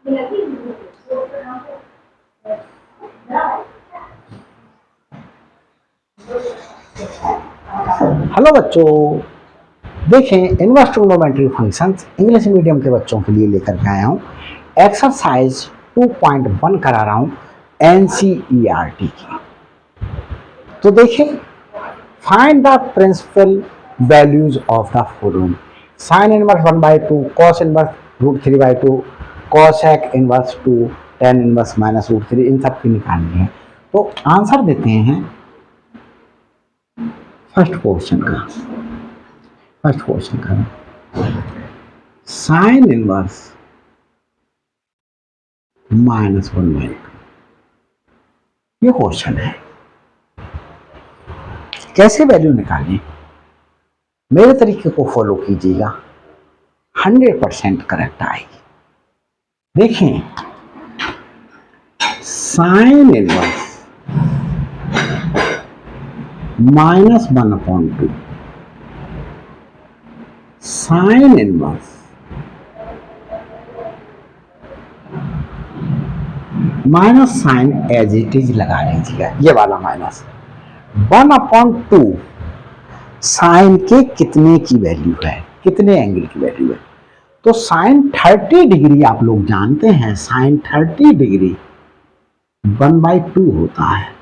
Hello बच्चों, देखें inverse trigonometry functions English medium के बच्चों के लिए लेकर के आया हूँ। एक्सरसाइज 2.1 करा रहा हूँ एनसीईआरटी की। तो देखें, find the principal values of the following: sine inverse 1/2, cos inverse √3/2, cosec inverse 2, tan inverse -√3, इन सब की निकालनी है। तो आंसर देते हैं फर्स्ट क्वेश्चन का। साइन इनवर्स -1/2 ये क्वेश्चन है। कैसे वैल्यू निकालें? मेरे तरीके को फॉलो कीजिएगा, 100% करेक्ट आएगी। देखें, sine inverse -1/2, sine inverse minus sine as it is लगा लीजिएगा, ये वाला माइनस 1/2 साइन के कितने की वैल्यू है, कितने एंगल की वैल्यू है। तो साइन 30 डिग्री आप लोग जानते हैं, साइन 30 डिग्री 1/2 होता है।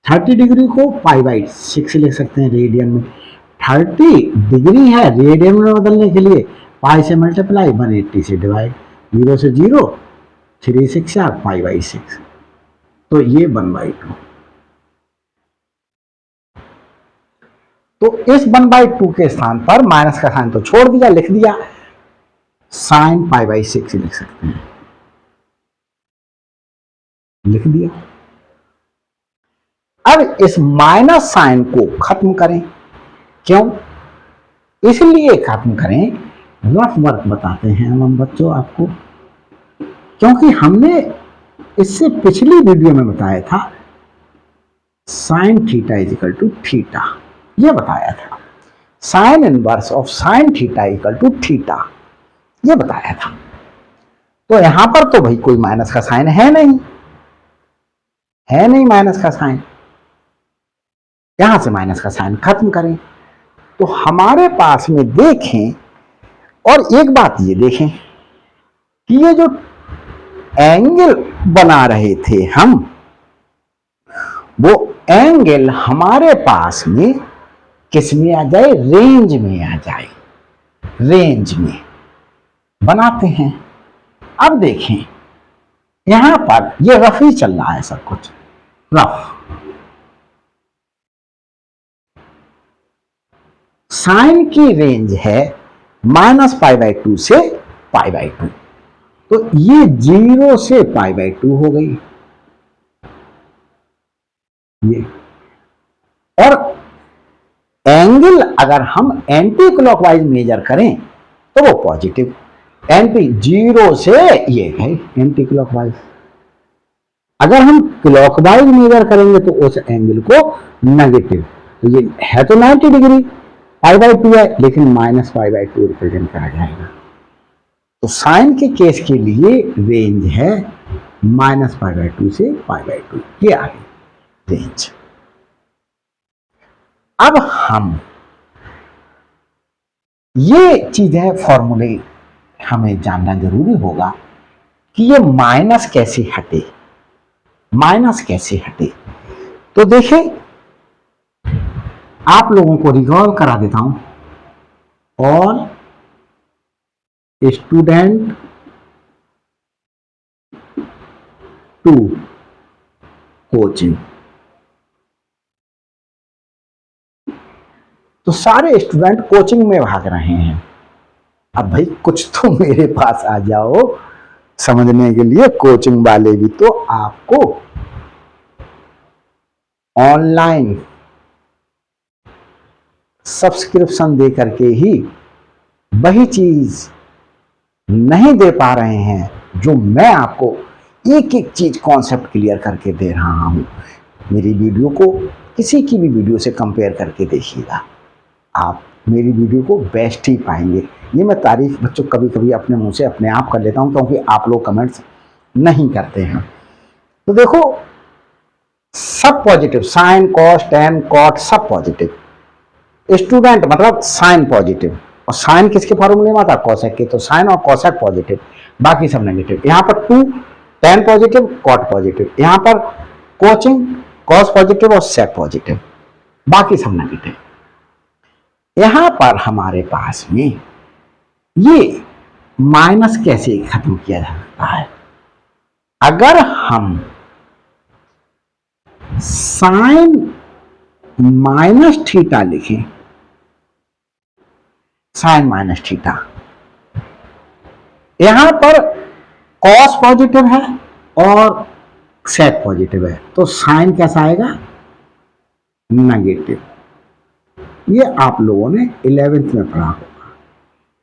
30 डिग्री को π/6 लिख सकते हैं रेडियन में। 30 डिग्री है, रेडियन में बदलने के लिए पाई से मल्टीप्लाई, 180 से डिवाइड, 0 से 0, 3 6 4, π/6, तो ये 1/2। तो इस 1/2 के स्थान पर माइनस का साइन तो छोड़ दिया, लिख दिया साइन π/6 लिख सकते हैं, लिख दिया। अब इस माइनस साइन को खत्म करें। क्यों? इसलिए खत्म करें, रफ वर्क बताते हैं हम बच्चों आपको, क्योंकि हमने इससे पिछली वीडियो में बताया था sine theta equal to theta, यह बताया था। Sine inverse of sine theta equal to theta, यह बताया था। तो यहां पर तो भाई कोई माइनस का साइन है नहीं, माइनस का साइन। यहां से माइनस का साइन खत्म करें तो हमारे पास में देखें, और एक बात ये देखें कि ये जो एंगल बना रहे थे हम, वो एंगल हमारे पास में किस में आ जाए, रेंज में आ जाए, रेंज में बनाते हैं। अब देखें, यहां पर ये रफ ही चल रहा है, सब कुछ रफ। साइन की रेंज है -π/2 से π/2, तो ये 0 से π/2 हो गई ये। और एंगल अगर हम एंटी क्लॉकवाइज मेजर करें तो वो पॉजिटिव, एंटी 0 से ये है एंटी क्लॉकवाइज। अगर हम क्लॉकवाइज मेजर करेंगे तो उस एंगल को नेगेटिव, तो ये है तो 90 डिग्री, π/2 है, लेकिन -π/2 रिप्रेजेंट करा जाएगा। तो साइन के केस के लिए रेंज है -π/2 से π/2, ये आ गई रेंज। अब हम ये चीज है, फॉर्मूले हमें जानना जरूरी होगा कि ये माइनस कैसे हटे, माइनस कैसे हटे। तो देखें, आप लोगों को रिकॉल करा देता हूं, और स्टूडेंट टू कोचिंग, तो सारे स्टूडेंट कोचिंग में भाग रहे हैं। अब भाई कुछ तो मेरे पास आ जाओ समझने के लिए, कोचिंग वाले भी तो आपको ऑनलाइन सब्सक्रिप्शन दे करके ही वही चीज नहीं दे पा रहे हैं जो मैं आपको एक एक चीज कॉन्सेप्ट क्लियर करके दे रहा हूं। मेरी वीडियो को किसी की भी वीडियो से कंपेयर करके देखिएगा, आप मेरी वीडियो को बेस्ट ही पाएंगे। ये मैं तारीफ बच्चों कभी कभी अपने मुंह से अपने आप कर लेता हूँ, क्योंकि आप लोग कमेंट्स नहीं करते हैं। तो देखो, सब positive, sine cos tan cot सब पॉजिटिव। स्टूडेंट मतलब साइन पॉजिटिव, और साइन किसके फॉर्मूले में आता है? कॉसेक के। तो साइन और कॉसेक पॉजिटिव, बाकी सब नेगेटिव। यहां पर to tan positive, cot positive. यहां पर कोचिंग कॉस पॉजिटिव और सेक पॉजिटिव, बाकी सब नेगेटिव। यहां पर हमारे पास में ये माइनस कैसे खत्म किया जा सकता है? अगर हम साइन माइनस थीटा लिखें, साइन माइनस थीटा, यहां पर कॉस पॉजिटिव है और सेक पॉजिटिव है, तो साइन कैसा आएगा? नेगेटिव। ये आप लोगों ने 11th में पढ़ा होगा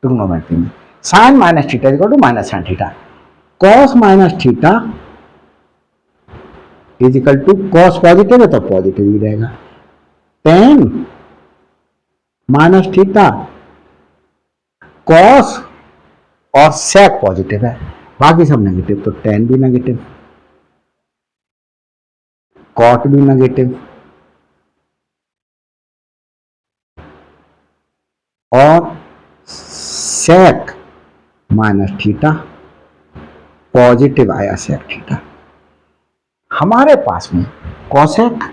ट्रिग्नोमेट्री में। Sine minus theta equal to minus sine theta. Cos minus theta is equal to, cos positive है तो पॉजिटिव ही रहेगा, टेन माइनस थीटा। कॉस और सेक पॉजिटिव है, बाकी सब नेगेटिव, तो टेन भी नेगेटिव, कॉट भी नेगेटिव, और सेक माइनस थीटा पॉजिटिव आया, सेक थीटा। हमारे पास में cosec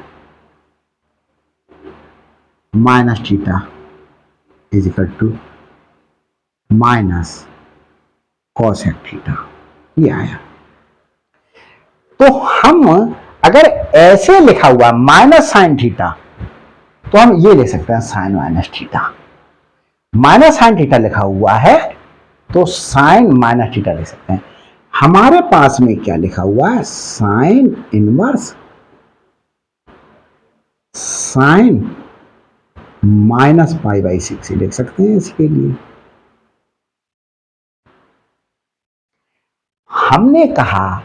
minus theta is equal to minus cosec theta, ये आया। तो हम अगर ऐसे लिखा हुआ माइनस साइन थीटा, तो हम ये ले सकते हैं sine minus theta. Minus sine theta लिखा हुआ है तो साइन माइनस थीटा ले सकते हैं। हमारे पास में क्या लिखा हुआ है? Sine inverse sine minus pi by 6 लिख सकते हैं इसके लिए। हमने कहा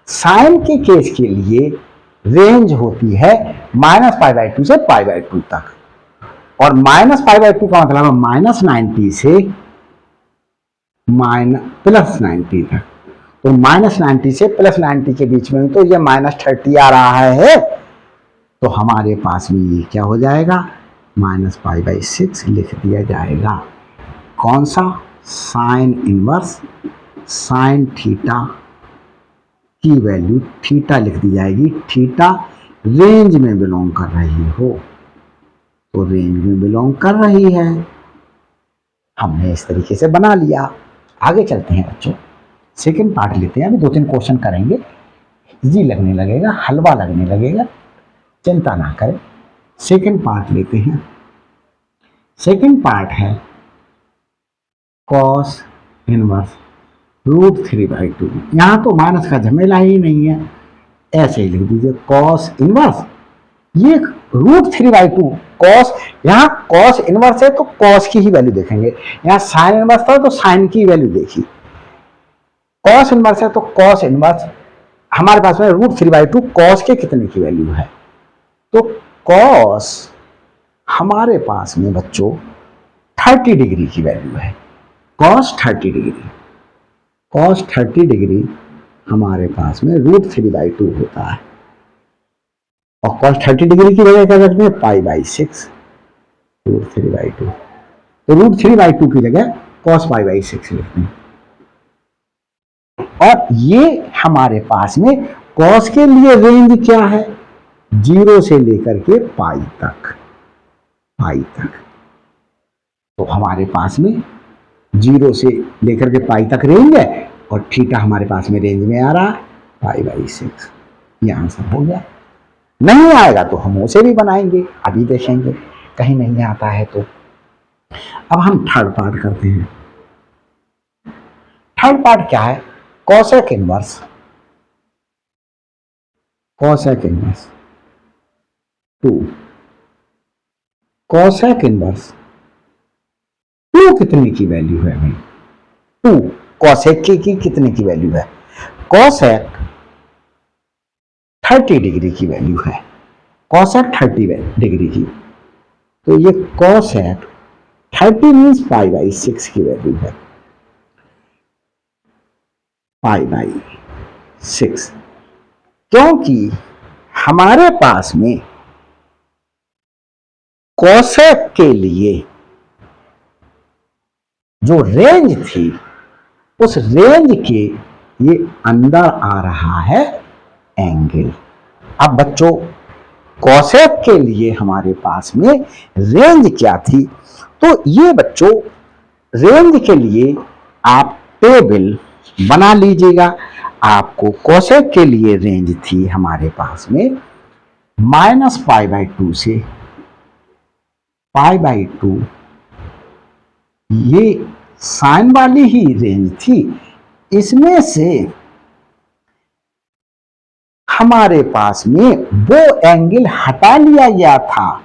साइन के केस के लिए रेंज होती है माइनस पाई बाई 2 से पाई बाई 2 तक, और माइनस पाई बाई 2 का मतलब है माइनस 90 से प्लस 90 तक। तो माइनस 90 से प्लस 90 के बीच में तो ये माइनस 30 आ रहा है, तो हमारे पास में ये क्या हो जाएगा? माइनस पाई बाई 6 लिख दिया जाएगा। कौन सा? साइन इनवर्स साइन थीटा की वैल्यू थीटा लिख दी जाएगी। थीटा रेंज में बिलोंग कर रही हो तो रेंज में बिलोंग कर रही है। हमने इस तरीके से बना लिया। आगे चलते हैं बच्चों, सेकंड पार्ट लेते हैं। अभी 2-3 क्वेश्चन करेंगे, इजी लगने लगेगा, हलवा लगने लगेगा, चिंता ना करें। सेकंड पार्ट लेते हैं। सेकंड पार्ट है कॉस इनवर्स √3/2। यहां तो माइनस का झमेला ही नहीं है, ऐसे ही लिख दीजिए कॉस इनवर्स ये √3/2 कॉस। यहाँ कॉस इनवर्स है तो कॉस की ही वैल्यू देखेंगे। यहाँ साइन इनवर्स था तो साइन की वैल्यू देखी। कॉस इनवर्स है तो कॉस इनवर्स, हमारे पास में √3/2 कॉस के कितने की वैल्यू है? तो कॉस हमारे पास में बच्चों 30 डिग्री की वैल्यू है। कॉस 30 डिग्री, कॉस 30 डिग्री हमारे पास में √3/2 होता है। और कॉस 30 डिग्री की वजह क्या रखते हैं? Pi by 6 √3/2। तो √3/2 की जगह कॉस पाई बाई 6 लिखते हैं। और ये हमारे पास में कॉस के लिए रेंज क्या है? 0 से लेकर के पाई तक, पाई तक। तो हमारे पास में 0 से लेकर के पाई तक रेंज है, और थीटा हमारे पास में रेंज में आ रहा है पाई बाई 6। ये आंसर हो गया। नहीं आएगा तो हम उसे भी बनाएंगे, अभी देखेंगे कहीं नहीं आता है तो। अब हम थर्ड पार्ट करते हैं। थर्ड पार्ट क्या है? Cosec inverse, cosec inverse 2। Cosec inverse 2 कितने की वैल्यू है भाई? 2 कॉसेक की कितने की वैल्यू है? कॉसेक 30 डिग्री की वैल्यू है। कॉसेक 30 डिग्री की, तो ये कॉसेक 30 मीन्स पाई बाई 6 की वैल्यू है, पाई बाई 6, क्योंकि हमारे पास में कोसेक के लिए जो रेंज थी उस रेंज के ये अंदर आ रहा है एंगल। अब बच्चों कोसेक के लिए हमारे पास में रेंज क्या थी, तो ये बच्चों रेंज के लिए आप टेबल बना लीजिएगा। आपको कोसेक के लिए रेंज थी हमारे पास में -π/2 से π/2, ये साइन वाली ही रेंज थी। इसमें से हमारे पास में वो एंगल हटा लिया गया था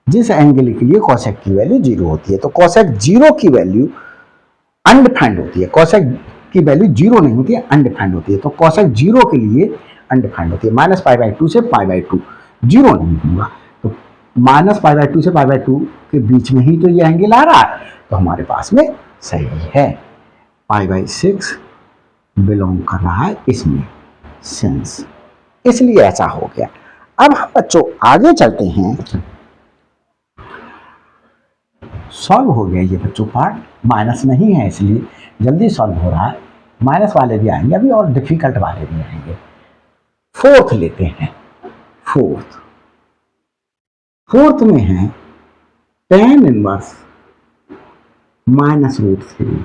जिस एंगल के लिए कोसेक की वैल्यू 0 होती है। तो कोसेक 0 की वैल्यू अनडिफाइंड होती है, कोसेक की वैल्यू 0 नहीं होती है, अनडिफाइंड होती है। तो कोसेक 0 के लिए अनडिफाइंड होती है, -π/2 से π/2 0 नहीं होगा। तो -π/2 से π/2 के बीच में ही तो ये एंगल आ रहा है, तो हमारे पास में सही है। π/6 बिलोंग कर रहा है इसमें सेंस, इसलिए ऐसा हो गया। अब हम बच्चों आगे चलते हैं। सॉल्व हो गया ये बच्चों पार्ट, माइनस नहीं है इसलिए जल्दी सॉल्व हो रहा है। माइनस वाले भी आएंगे अभी और डिफिकल्ट वाले भी आएंगे। फोर्थ लेते हैं। फोर्थ में है tan इनवर्स -√3,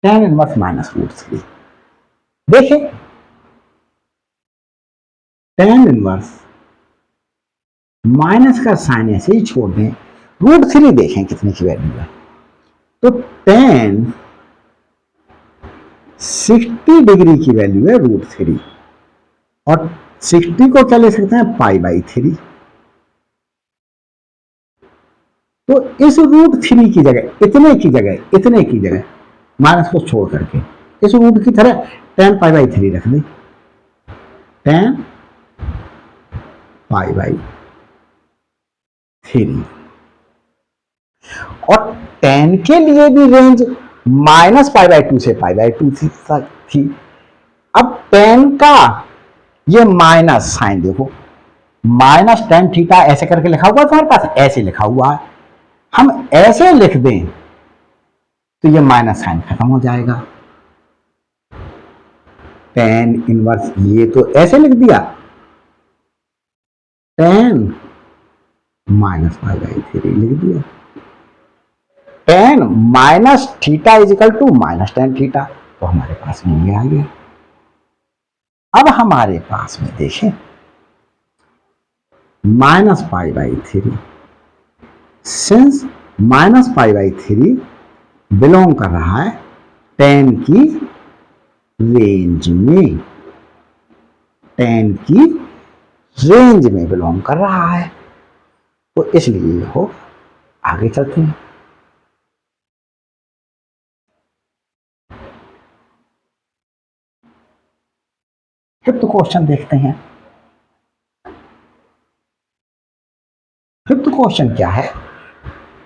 tan इनवर्स -√3। देखें tan इनवर्स माइनस का साइन ऐसे ही छोड़ दें, √3 देखें कितने की वैल्यू है। तो tan 60 डिग्री की वैल्यू है √3, और 60 को क्या ले सकते हैं π/3। तो इस √3 की जगह इतने की जगह माइनस को छोड़ करके इस रूट की तरह tan π/3 रख दें, tan π/3। और tan के लिए भी रेंज -π/2 से π/2 थी। अब tan का ये माइनस साइन देखो, -tan थीटा ऐसे करके लिखा हुआ तुम्हारे पास, ऐसे लिखा हुआ है। हम ऐसे लिख दें तो ये माइनस साइन खत्म हो जाएगा। tan इनवर्स ये तो ऐसे लिख दिया, tan -π/3 लिख दिया। tan -θ is equal to -tan theta, तो हमारे पास में ये आ गया। अब हमारे पास में देखें -π/3, सिंस -π/3 बिलोंग कर रहा है tan की रेंज में, tan की रेंज में बिलोंग कर रहा है, तो इसलिए हो। आगे चलते हैं। फिफ्थ क्वेश्चन देखते हैं। फिफ्थ क्वेश्चन क्या है,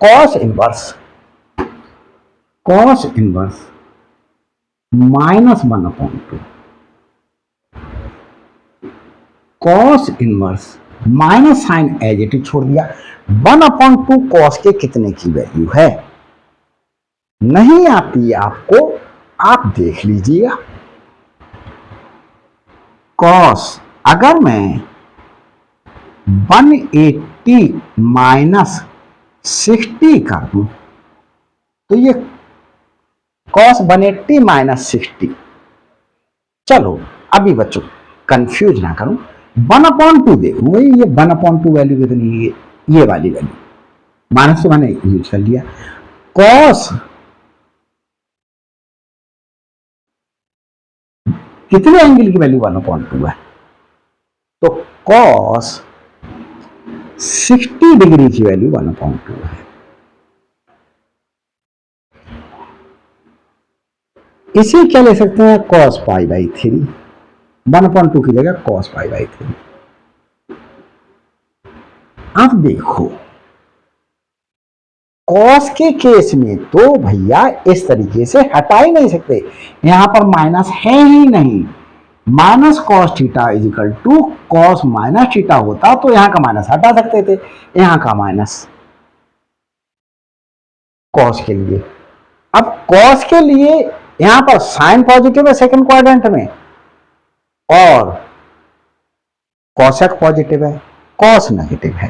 cos inverse -1/2, cos inverse minus sine as it is छोड़ दिया, 1/2 cos के कितने की वैल्यू है। नहीं आती आपको, आप देख लीजिएगा। cos अगर मैं 180 -60 कर दूं तो ये cos 180 -60, चलो अभी बच्चों कंफ्यूज ना करूं, 1/2 देखूंगा, ये 1/2 वैल्यू कितनी है, ये वाली वैल्यू माइनस तो मैंने यूज कर लिया। cos कितने एंगल की वैल्यू 1/2 है, तो cos 60 डिग्री की वैल्यू 1/2 है। इसे क्या ले सकते हैं, cos π/3, 1/2 की जगह cos π/3। अब देखो कॉस के केस में तो भैया इस तरीके से हटा ही नहीं सकते, यहां पर माइनस है ही नहीं। Minus cos theta is equal to cos minus theta होता तो यहां का माइनस हटा सकते थे, यहां का माइनस कॉस के लिए। अब कॉस के लिए यहां पर साइन पॉजिटिव है सेकंड क्वाड्रेंट में, और कॉसेक पॉजिटिव है, कॉस नेगेटिव है।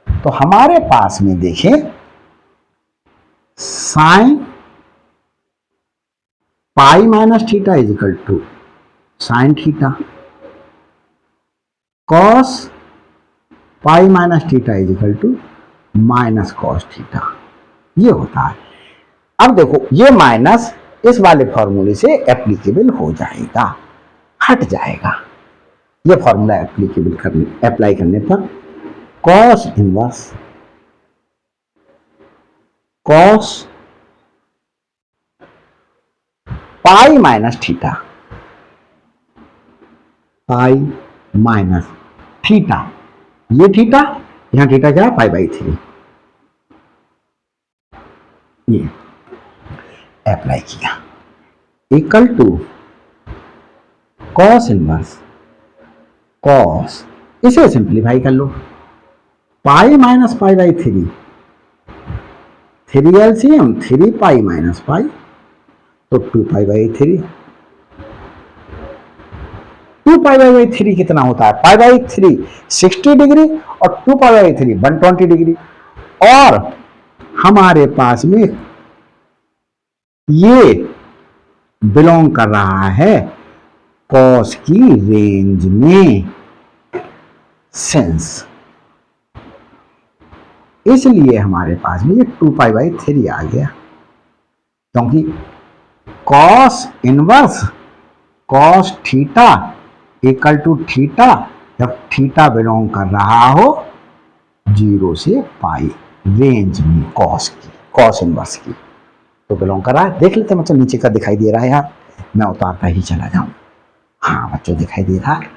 तो हमारे पास में देखें sine pi minus theta is equal to sine theta, cos pi minus theta is equal to minus cos theta, ये होता है। अब देखो ये माइनस इस वाले फॉर्मूले से एप्लीकेबल हो जाएगा, हट जाएगा। ये फॉर्मूला एप्लीकेबल करने अप्लाई करने पर cos inverse cos pi minus theta, pi minus theta, ये थीटा, यहां थीटा क्या है, पाई बाई 3, ये अप्लाई किया, equal to cos inverse cos, इसे सिंप्लीफाई कर लो, pi minus pi by 3, 3 LCM 3 pi minus pi, तो 2 पाई बाई 3, 2 पाई बाई 3 कितना होता है, पाई बाई 3 60 डिग्री और 2 पाई बाई 3 120 डिग्री। और हमारे पास में ये बिलोंग कर रहा है कॉस की रेंज में, सेंस, इसलिए हमारे पास में ये 2 पाई बाई 3 आ गया, क्योंकि cos inverse cos theta equal to theta, जब थीटा बिलोंग कर रहा हो 0 से पाई रेंज में कॉस की, कॉस इनवर्स की तो बिलोंग कर रहा है। देख लेते हैं बच्चों, नीचे का दिखाई दे रहा है यार, मैं उतारता ही चला जाऊं। हाँ बच्चों दिखाई दे रहा है।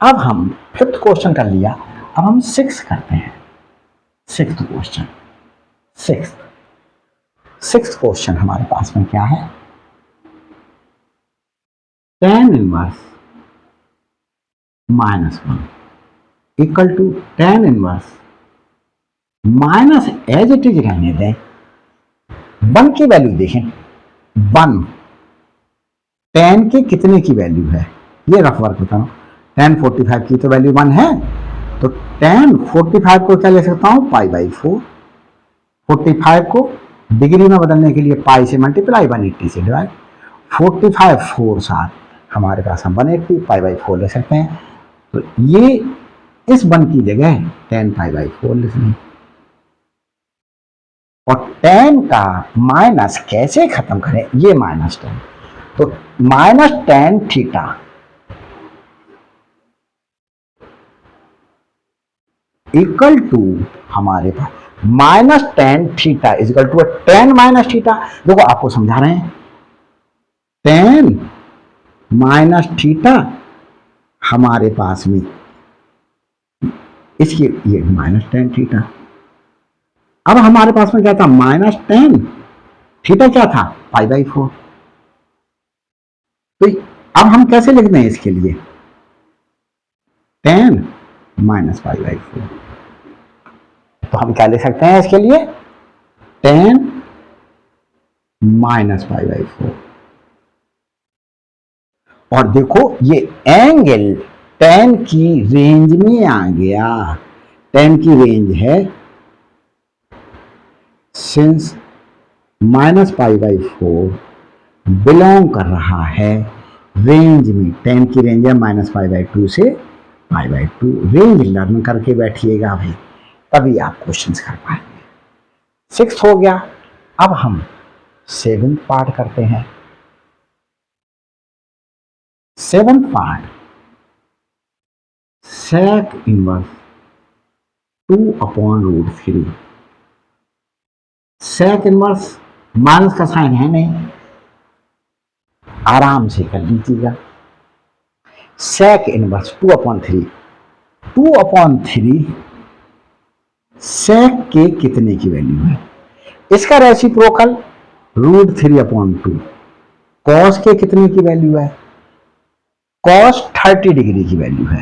अब हम 5th क्वेश्चन कर लिया, अब हम 6 करते हैं। 6th क्वेश्चन, 6th क्वेश्चन हमारे पास में क्या है, tan inverse -1 equal to tan inverse minus, as it is रहने दें, 1 की वैल्यू देखें, 1 tan के कितने की वैल्यू है, ये रफ वर्क बताओ, tan 45 की तो वैल्यू 1 है, तो tan 45 को क्या ले सकता हूं, पाई बाई 4, 45 को डिग्री में बदलने के लिए पाई से मल्टीप्लाई 180 से डिवाइड, 45 4 7 हमारे पास हम 180 पाई बाई 4 ले सकते हैं, तो ये इस 1 की जगह tan पाई बाई 4 लिख लें। और tan का माइनस कैसे खत्म करें, ये माइनस tan, तो minus tan theta equal to हमारे पास minus tan theta is equal to tan minus theta. देखो आपको समझा रहे हैं, tan माइनस थीटा हमारे पास में इसकी ये माइनस tan थीटा, अब हमारे पास में क्या था, माइनस tan थीटा क्या था, पाई बाई 4। तो अब हम कैसे लिखते हैं इसके लिए, tan माइनस पाई बाई 4, तो हम क्या लिख सकते हैं इसके लिए, tan माइनस पाई बाई 4। और देखो ये एंगल tan की रेंज में आ गया, tan की रेंज है since minus pi by 4 belong कर रहा है रेंज में, tan की रेंज है माइनस पाई बाई 2 से पाई बाई 2, रेंज लर्न करके बैठिएगा भाई, तभी आप क्वेश्चंस कर पाएंगे। 6th हो गया, अब हम 7th पार्ट करते हैं। 7th part, sec inverse 2/√3, sec inverse minus का साइन है नहीं, आराम से कर लीजिएगा, sec इनवर्स 2/3, 2/3 sec के कितने की वैल्यू है, इसका रेसिप्रोकल √3/2। कॉस के कितने की वैल्यू है? कॉस 30 डिग्री की वैल्यू है,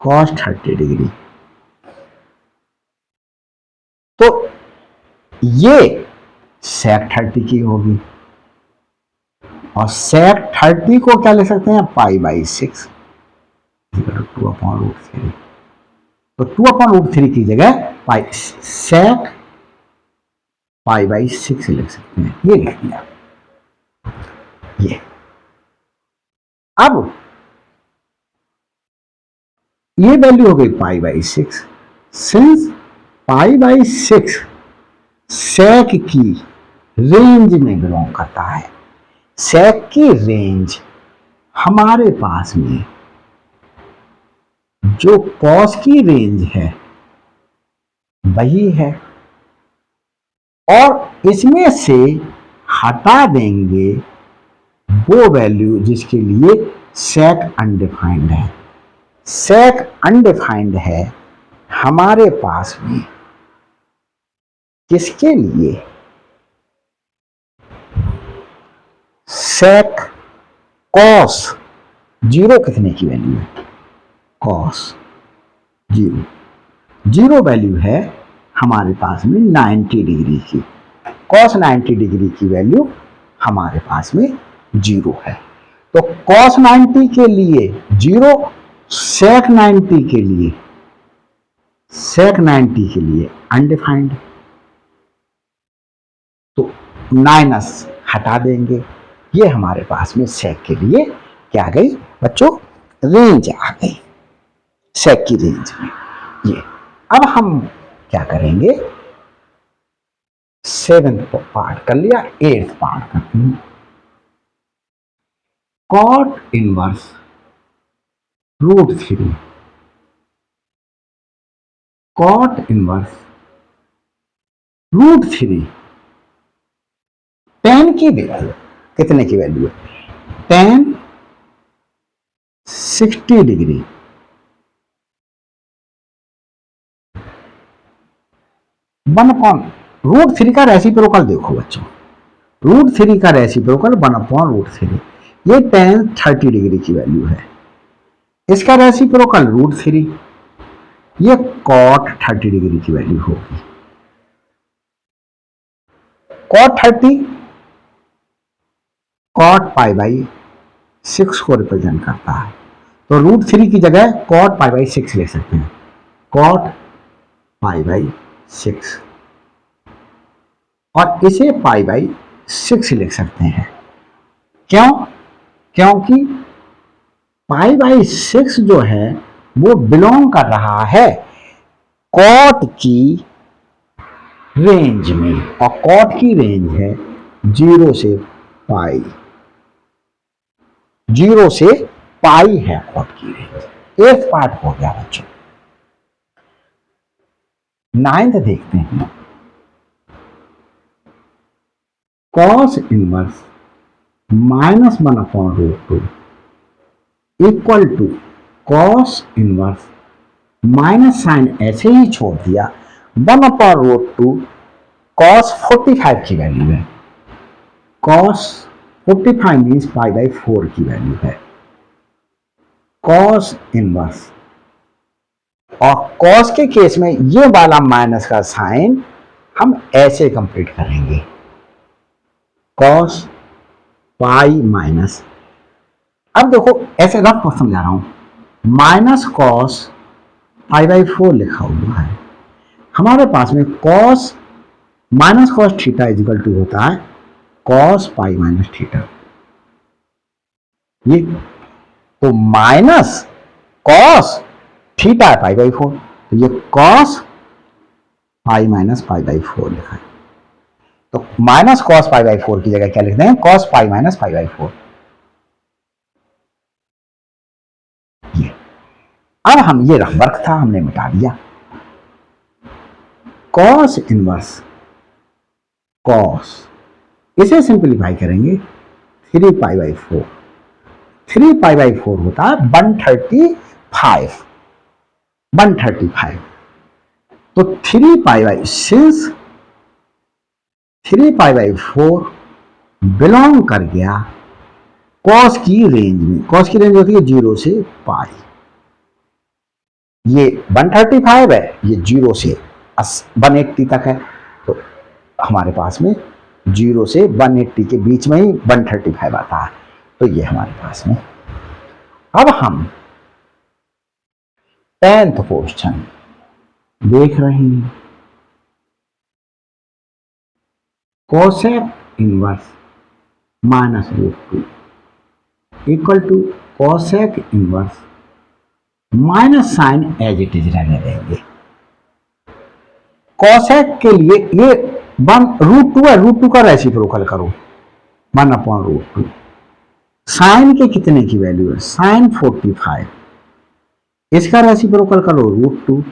कॉस 30 डिग्री। तो ये sec 30 की होगी, और sec 30 को क्या लिख सकते हैं? π/6 2/√3। तो 2/√3 की जगह sec π/6 लिख सकते हैं, ये लिख दिया। ये अब ये वैल्यू हो गई π/6। सिंस π/6 sec की रेंज में बिलोंग करता है, sec की रेंज हमारे पास में जो cos की रेंज है वही है, और इसमें से हटा देंगे वो वैल्यू जिसके लिए sec अनडिफाइंड है। sec अनडिफाइंड है हमारे पास में किसके लिए? sec cos 0 कितने की वैल्यू है? cos 0 वैल्यू है हमारे पास में 90 डिग्री की। cos 90 डिग्री की वैल्यू हमारे पास में 0 है। तो cos 90 के लिए 0, sec 90 के लिए अनडिफाइंड। तो माइनस हटा देंगे, ये हमारे पास में sec के लिए क्या आ गई बच्चों? रेंज आ गई, sec की रेंज में ये। अब हम क्या करेंगे? 7th पार्ट कर लिया, 8th पार्ट करते हैं। cot inverse √3, cot inverse √3 tan की वैल्यू कितने की वैल्यू है? tan 60 degree. √3 का रेसिप्रोकल देखो बच्चों, √3 का रेसिप्रोकल 1/√3, ये tan 30 डिग्री की वैल्यू है। इसका रेसिप्रोकल √3, ये cot 30 डिग्री की वैल्यू होगी। cot 30 cot π/6 को रिप्रेजेंट करता है, तो √3 की जगह cot π/6 ले सकते हैं, cot π/6, और इसे π/6 लिख सकते हैं। क्यों? क्योंकि π/6 जो है वो बिलोंग कर रहा है cot की रेंज में, और cot की रेंज है 0 से π, 0 से π है cot की रेंज। 8th पार्ट हो गया बच्चों। 9th देखते हैं। cos inverse -1/√2 equal to cos inverse minus sine ऐसे ही छोड़ दिया, 1/√2 cos 45 की वैल्यू है, cos 45 मीन्स π/4 की वैल्यू है। cos इनवर्स, और cos के केस में ये वाला माइनस का साइन हम ऐसे कंप्लीट करेंगे, cos पाई माइनस। अब देखो ऐसे रफ को समझा रहा हूं, माइनस cos π/4 लिखा हुआ है हमारे पास में। cos minus cos theta equal to होता है cos पाई माइनस थीटा। ये तो माइनस cos थीटा है π/4, तो ये cos पाई माइनस π/4 लिखा है। तो माइनस cos π/4 की जगह क्या लिखते हैं? cos pi minus π/4। ये अब हम ये रफ वर्क था हमने मिटा दिया। cos इनवर्स cos, इसे सिंपलीफाई करेंगे 3π/4, 3π/4 होता है 135, 135। तो 3π/, सिंस 3π/4 बिलोंग कर गया कॉस की रेंज में। कॉस की रेंज होती है 0 से पाई। ये 135 है, ये 0 से 180 तक है, तो हमारे पास में 0 से 180 के बीच में ही 135 आता है, तो ये हमारे पास में। अब हम 10th क्वेश्चन देख रहे हैं। Cosec inverse -√2 equal to cosec inverse minus sine as it is रहने देंगे। कोसेक के लिए ये 1√2 है, √2 का रेसिप्रोकल करो 1/√2। साइन के कितने की वैल्यू है? साइन 45, इसका रेसिप्रोकल करो √2,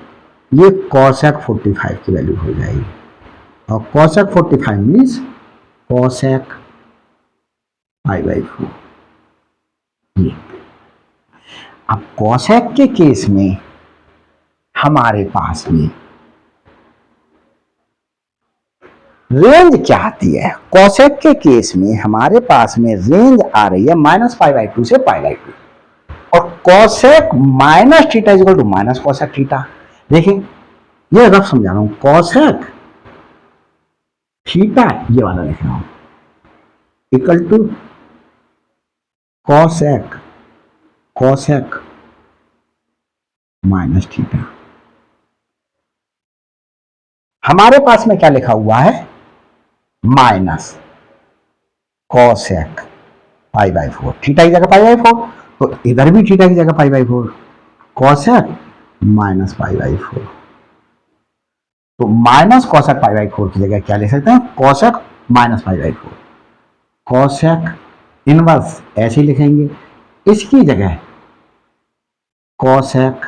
ये कोसेक 45 की वैल्यू हो जाएगी। और कोसेक 45 मीन्स कोसेक π/4। ये अब कोसेक के केस में हमारे पास में रेंज क्या आती है? कोसेक के केस में हमारे पास में रेंज आ रही है -π/2 से π/2, और cosec minus theta equal to minus cosec theta. देखिए ये रफ समझा रहा हूं, कोसेक थीटा ये वाला लिख रहा हूं equal to cosec minus theta. हमारे पास में क्या लिखा हुआ है? माइनस कोसेक π/4, थीटा की जगह π/4, तो इधर भी थीटा की जगह π/4, कोसेक माइनस π/4। तो माइनस कोसेक π/4 की जगह क्या ले सकते हैं? Cosec minus π/4। कोसेक इनवर्स ऐसे ही लिखेंगे, इसकी जगह कोसेक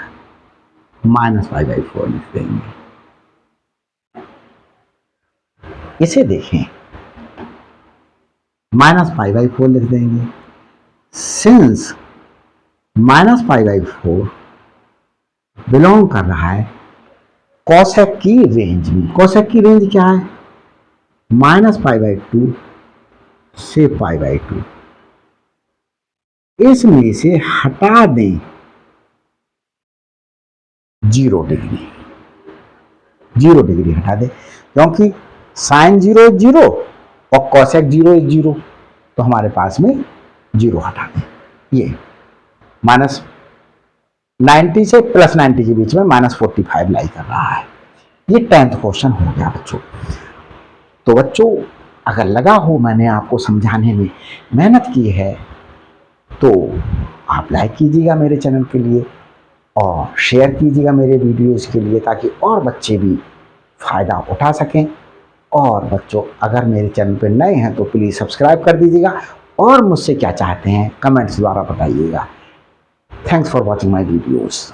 माइनस π/4 लिख देंगे। इसे देखें, माइनस π/4 लिख देंगे। सिंस माइनस π/4 बिलोंग कर रहा है कोसेक की रेंज में। कोसेक की रेंज क्या है? -π/2 से π/2। इसमें से हटा दें 0 डिग्री, 0 डिग्री हटा दें, क्योंकि साइन 0 इज 0 और कोसेक 0 इज 0, तो हमारे पास में 0 हटा दें। ये -90 से +90 के बीच में -45 लाई कर रहा है। ये 10th क्वेश्चन हो गया बच्चों। तो बच्चों अगर लगा हो मैंने आपको समझाने में मेहनत की है तो आप लाइक कीजिएगा मेरे चैनल के लिए और शेयर कीजिएगा मेरे वीडियोस के लिए, ताकि और बच्चे भी फ़ायदा उठा सकें। और बच्चों अगर मेरे चैनल पर नए हैं तो प्लीज़ सब्सक्राइब कर दीजिएगा, और मुझसे क्या चाहते हैं कमेंट्स द्वारा बताइएगा। Thanks for watching my videos.